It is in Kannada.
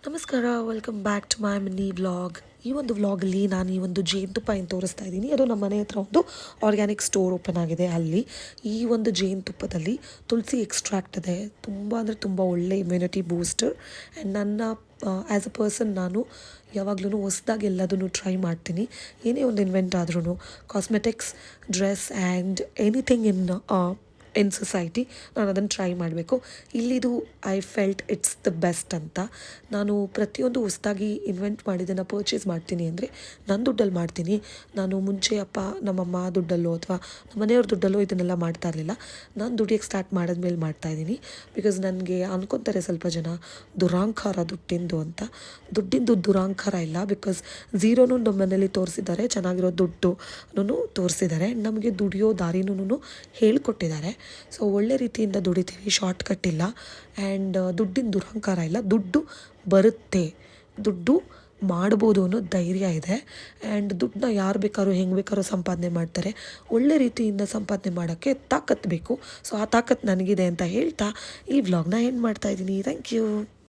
ನಮಸ್ಕಾರ, welcome back to my mini vlog. ಈ ಒಂದು ವ್ಲಾಗಲ್ಲಿ ನಾನು ಈ ಒಂದು ಜೇನುತುಪ್ಪ ಏನು ತೋರಿಸ್ತಾ ಇದ್ದೀನಿ. ಅದು ನಮ್ಮ ಮನೆ ಹತ್ರ ಒಂದು ಆರ್ಗ್ಯಾನಿಕ್ ಸ್ಟೋರ್ ಓಪನ್ ಆಗಿದೆ. ಅಲ್ಲಿ ಈ ಒಂದು ಜೇನುತುಪ್ಪದಲ್ಲಿ ತುಳಸಿ ಎಕ್ಸ್ಟ್ರಾಕ್ಟ್ ಇದೆ. ತುಂಬ ಅಂದರೆ ತುಂಬ ಒಳ್ಳೆ ಇಮ್ಯುನಿಟಿ ಬೂಸ್ಟರ್. ಆ್ಯಂಡ್ ನನ್ನ ಆ್ಯಸ್ ಅ ಪರ್ಸನ್ ನಾನು ಯಾವಾಗಲೂ ಹೊಸ್ದಾಗಿ ಎಲ್ಲದನ್ನು ಟ್ರೈ ಮಾಡ್ತೀನಿ. ಏನೇ ಒಂದು ಇನ್ವೆಂಟ್ ಆದ್ರೂ cosmetics, dress and anything in society ನಾನು ಅದನ್ನು ಟ್ರೈ ಮಾಡಬೇಕು. ಇಲ್ಲಿದು I felt it's the best ಅಂತ. ನಾನು ಪ್ರತಿಯೊಂದು ಹೊಸದಾಗಿ ಇನ್ವೆಂಟ್ ಮಾಡಿದ್ದನ್ನು ಪರ್ಚೇಸ್ ಮಾಡ್ತೀನಿ ಅಂದರೆ ನನ್ನ ದುಡ್ಡಲ್ಲಿ ಮಾಡ್ತೀನಿ. ನಾನು ಮುಂಚೆ ನಮ್ಮಮ್ಮ ದುಡ್ಡಲ್ಲೋ ಅಥವಾ ನಮ್ಮ ಮನೆಯವ್ರ ದುಡ್ಡಲ್ಲೋ ಇದನ್ನೆಲ್ಲ ಮಾಡ್ತಾ ಇರಲಿಲ್ಲ. ನಾನು ದುಡಿಯೋಕ್ಕೆ ಸ್ಟಾರ್ಟ್ ಮಾಡಿದ್ಮೇಲೆ ಮಾಡ್ತಾಯಿದ್ದೀನಿ. ಬಿಕಾಸ್ ನನಗೆ ಅನ್ಕೊತಾರೆ ಸ್ವಲ್ಪ ಜನ ದುರಾಂಕಾರ ದುಡ್ಡಿಂದು ಅಂತ. ದುಡ್ಡಿಂದು ದುರಾಂಕಾರ ಇಲ್ಲ. ಬಿಕಾಸ್ ಝೀರೋನು ನಮ್ಮ ಮನೇಲಿ ತೋರಿಸಿದ್ದಾರೆ, ಚೆನ್ನಾಗಿರೋ ದುಡ್ಡು ತೋರಿಸಿದ್ದಾರೆ, ನಮಗೆ ದುಡಿಯೋ ದಾರಿನೂ ಹೇಳ್ಕೊಟ್ಟಿದ್ದಾರೆ. ಸೊ ಒಳ್ಳೆ ರೀತಿಯಿಂದ ದುಡಿತೀವಿ, ಶಾರ್ಟ್ಕಟ್ ಇಲ್ಲ. ಆ್ಯಂಡ್ ದುಡ್ಡಿನ ದುರಹಂಕಾರ ಇಲ್ಲ. ದುಡ್ಡು ಬರುತ್ತೆ, ದುಡ್ಡು ಮಾಡ್ಬೋದು ಅನ್ನೋ ಧೈರ್ಯ ಇದೆ. ಆ್ಯಂಡ್ ದುಡ್ಡನ್ನ ಯಾರು ಬೇಕಾದ್ರೂ ಹೆಂಗೆ ಬೇಕಾದ್ರೂ ಸಂಪಾದನೆ ಮಾಡ್ತಾರೆ. ಒಳ್ಳೆ ರೀತಿಯಿಂದ ಸಂಪಾದನೆ ಮಾಡೋಕ್ಕೆ ತಾಕತ್ತು ಬೇಕು. ಸೊ ಆ ತಾಕತ್ತು ನನಗಿದೆ ಅಂತ ಹೇಳ್ತಾ ಈ ವ್ಲಾಗ್ನ ಎಂಡ್ ಮಾಡ್ತಾಯಿದ್ದೀನಿ. Thank you.